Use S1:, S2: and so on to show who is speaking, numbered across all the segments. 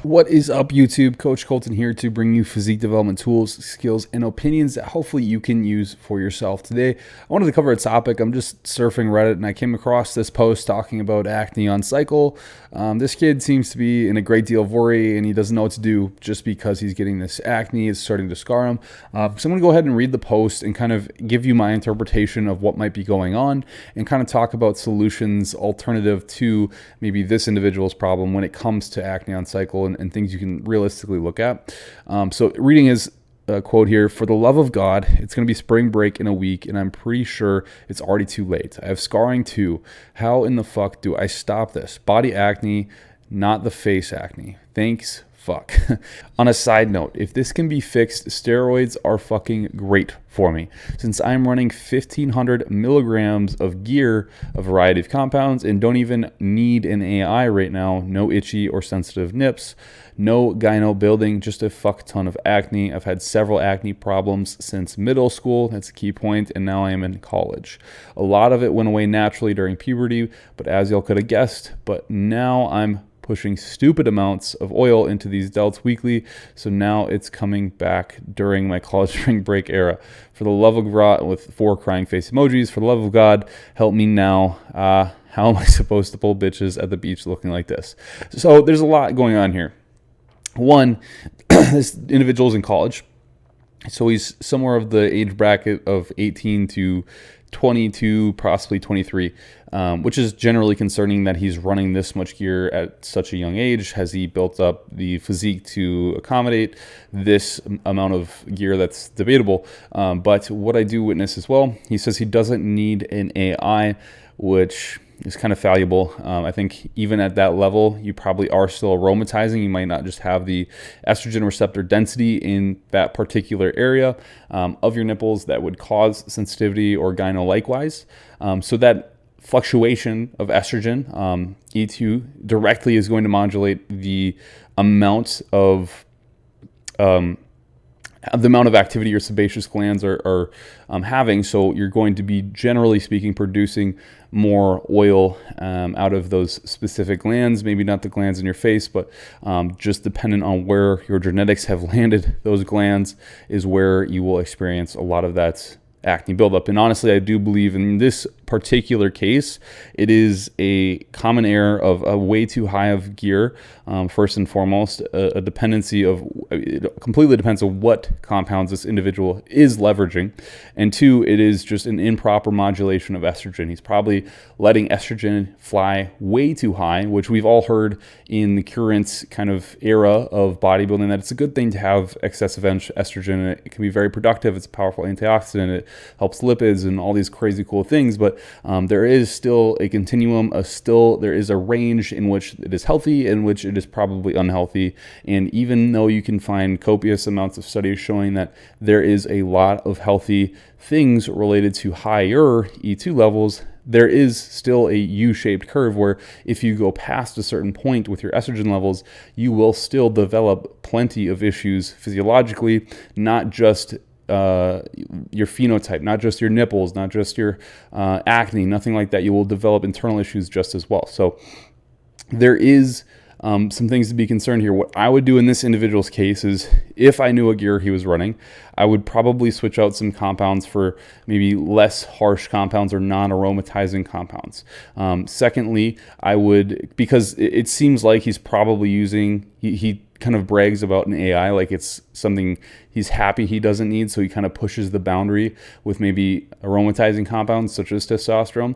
S1: What is up, YouTube? Coach Kolton here to bring you physique development tools, skills, and opinions that hopefully you can use for yourself. Today, I wanted to cover a topic. I'm just surfing Reddit and I came across this post talking about acne on cycle. This kid seems to be in a great deal of worry and he doesn't know what to do just because he's getting this acne. It's starting to scar him. So I'm going to go ahead and read the post and kind of give you my interpretation of what might be going on and kind of talk about solutions alternative to maybe this individual's problem when it comes to acne on cycle and things you can realistically look at. So reading his quote here: "For the love of God, it's going to be spring break in a week and I'm pretty sure it's already too late. I have scarring too. How in the fuck do I stop this? Body acne, not the face acne. Thanks. Fuck." On a side note, if this can be fixed, steroids are fucking great for me. Since I'm running 1,500 milligrams of gear, a variety of compounds, and don't even need an AI right now, no itchy or sensitive nips, no gyno building, just a fuck ton of acne. I've had several acne problems since middle school, that's a key point, and now I am in college. A lot of it went away naturally during puberty, but as y'all could have guessed, but now I'm pushing stupid amounts of oil into these delts weekly, so now it's coming back during my college spring break era. For the love of God, with 4 crying face emojis, for the love of God, help me now. How am I supposed to pull bitches at the beach looking like this? So there's a lot going on here. One, this individual's in college, so he's somewhere of the age bracket of 18 to 22, possibly 23, which is generally concerning that he's running this much gear at such a young age. Has he built up the physique to accommodate this amount of gear? That's debatable. But what I do witness as well, he says he doesn't need an AI, which is kind of valuable. I think even at that level, you probably are still aromatizing. You might not just have the estrogen receptor density in that particular area of your nipples that would cause sensitivity or gyno likewise. So that fluctuation of estrogen, E2, directly is going to modulate the amount of activity your sebaceous glands are having. So you're going to be, generally speaking, producing more oil out of those specific glands, maybe not the glands in your face, but just dependent on where your genetics have landed, those glands is where you will experience a lot of that acne buildup. And honestly, I do believe in this particular case, it is a common error of a way too high of gear. First and foremost, a dependency of, it completely depends on what compounds this individual is leveraging. And 2, it is just an improper modulation of estrogen. He's probably letting estrogen fly way too high, which we've all heard in the current kind of era of bodybuilding, that it's a good thing to have excessive estrogen. It can be very productive. It's a powerful antioxidant. It helps lipids and all these crazy cool things. But there is still a continuum, there is a range in which it is healthy and which it is probably unhealthy. And even though you can find copious amounts of studies showing that there is a lot of healthy things related to higher E2 levels, there is still a U-shaped curve where if you go past a certain point with your estrogen levels, you will still develop plenty of issues physiologically, not just your phenotype, not just your nipples, not just your acne, nothing like that. You will develop internal issues just as well. So there is some things to be concerned here. What I would do in this individual's case is, if I knew what gear he was running, I would probably switch out some compounds for maybe less harsh compounds or non-aromatizing compounds. Secondly, I would, because it seems like he's probably using, he kind of brags about an AI like it's something he's happy he doesn't need, so he kind of pushes the boundary with maybe aromatizing compounds such as testosterone.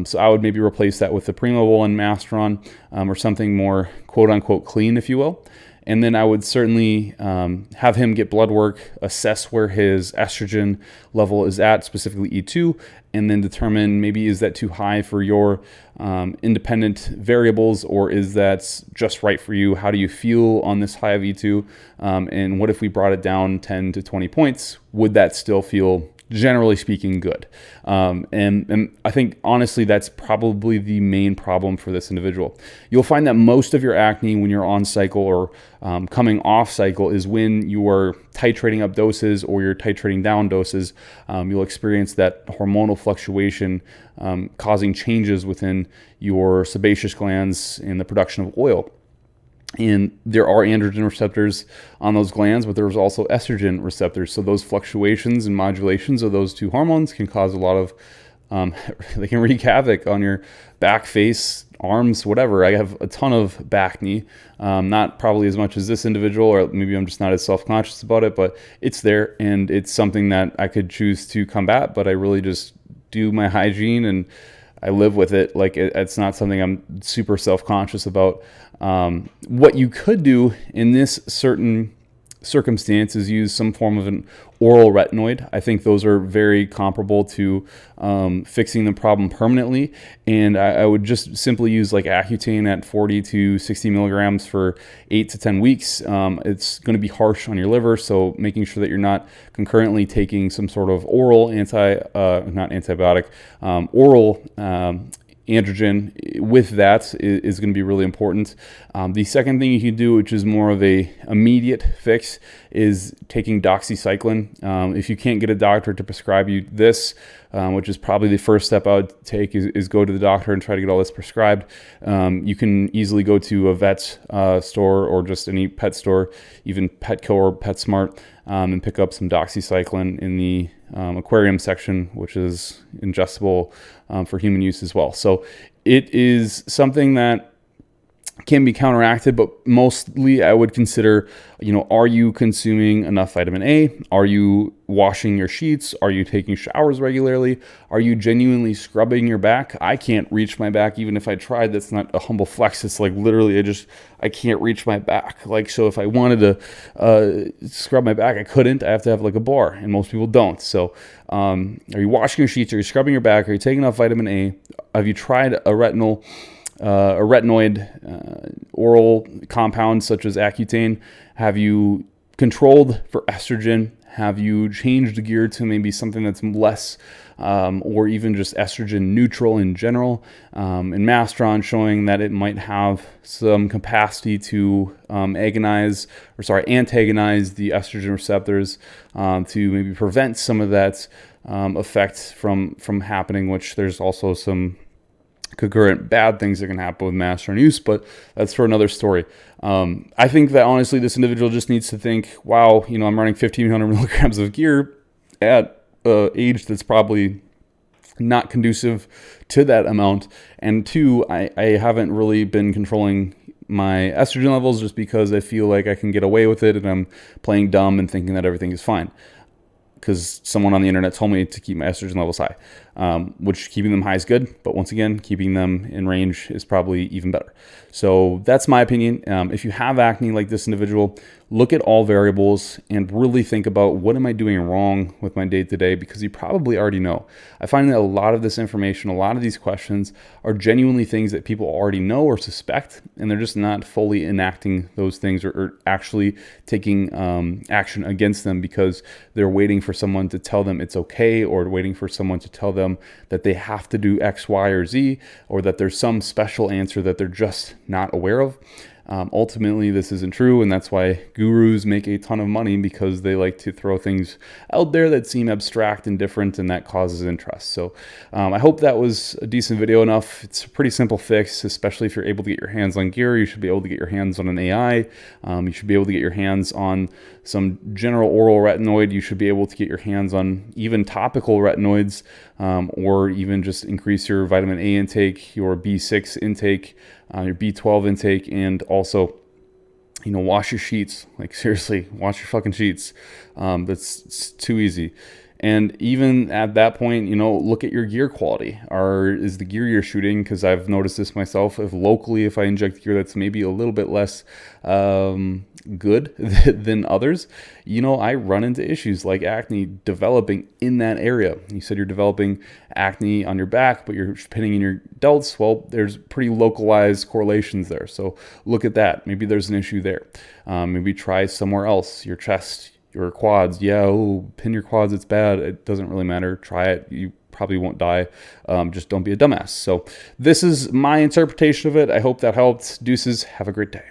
S1: So I would maybe replace that with the Primavol and Mastron, or something more quote-unquote clean, if you will. And then I would certainly have him get blood work, assess where his estrogen level is at, specifically E2, and then determine, maybe is that too high for your independent variables, or is that just right for you? How do you feel on this high of E2? And what if we brought it down 10 to 20 points? Would that still feel, generally speaking, good? And I think, honestly, that's probably the main problem for this individual. You'll find that most of your acne when you're on cycle or coming off cycle is when you are titrating up doses or you're titrating down doses. You'll experience that hormonal fluctuation causing changes within your sebaceous glands in the production of oil. And there are androgen receptors on those glands, but there's also estrogen receptors. So those fluctuations and modulations of those two hormones can cause a lot of, they can wreak havoc on your back, face, arms, whatever. I have a ton of backne, not probably as much as this individual, or maybe I'm just not as self-conscious about it, but it's there, and it's something that I could choose to combat, but I really just do my hygiene and I live with it. Like it's not something I'm super self-conscious about. What you could do in this certain circumstance is use some form of an oral retinoid. I think those are very comparable to fixing the problem permanently. And I would just simply use like Accutane at 40 to 60 milligrams for 8 to 10 weeks. It's going to be harsh on your liver, so making sure that you're not concurrently taking some sort of oral oral androgen with that is going to be really important. The second thing you can do, which is more of a immediate fix, is taking doxycycline. If you can't get a doctor to prescribe you this, which is probably the first step I would take, is go to the doctor and try to get all this prescribed. You can easily go to a vet store or just any pet store, even Petco or PetSmart, and pick up some doxycycline in the aquarium section, which is ingestible for human use as well. So it is something that can be counteracted, but mostly I would consider, are you consuming enough vitamin A? Are you washing your sheets? Are you taking showers regularly? Are you genuinely scrubbing your back? I can't reach my back even if I tried. That's not a humble flex. It's like literally I can't reach my back. Like, so if I wanted to scrub my back, I couldn't. I have to have like a bar, and most people don't. So are you washing your sheets? Are you scrubbing your back? Are you taking enough vitamin A? Have you tried a retinoid oral compound such as Accutane? Have you controlled for estrogen? Have you changed gear to maybe something that's less or even just estrogen neutral in general? And Mastron showing that it might have some capacity to antagonize the estrogen receptors to maybe prevent some of that effect from happening, which there's also some concurrent bad things that can happen with Mastron use, but that's for another story. I think that honestly, this individual just needs to think, wow, I'm running 1,500 milligrams of gear at age that's probably not conducive to that amount. And two, I haven't really been controlling my estrogen levels just because I feel like I can get away with it and I'm playing dumb and thinking that everything is fine, because someone on the internet told me to keep my estrogen levels high, which keeping them high is good, but once again, keeping them in range is probably even better. So that's my opinion. If you have acne like this individual, look at all variables and really think about, what am I doing wrong with my day-to-day? Because you probably already know. I find that a lot of this information, a lot of these questions are genuinely things that people already know or suspect, and they're just not fully enacting those things or actually taking action against them because they're waiting for someone to tell them it's okay, or waiting for someone to tell them that they have to do X, Y, or Z, or that there's some special answer that they're just not aware of. Ultimately, this isn't true, and that's why gurus make a ton of money, because they like to throw things out there that seem abstract and different, and that causes interest. So I hope that was a decent video enough. It's a pretty simple fix, especially if you're able to get your hands on gear. You should be able to get your hands on an AI. You should be able to get your hands on some general oral retinoid. You should be able to get your hands on even topical retinoids, or even just increase your vitamin A intake, your B6 intake, your B12 intake, and also, wash your sheets. Like, seriously, wash your fucking sheets. It's too easy. And even at that point, look at your gear quality. Is the gear you're shooting, because I've noticed this myself, if I inject gear that's maybe a little bit less good than others, I run into issues like acne developing in that area. You said you're developing acne on your back, but you're pinning in your delts. Well, there's pretty localized correlations there. So look at that. Maybe there's an issue there. Maybe try somewhere else, your chest, your quads. Pin your quads, it's bad. It doesn't really matter. Try it. You probably won't die. Just don't be a dumbass. So this is my interpretation of it. I hope that helped. Deuces. Have a great day.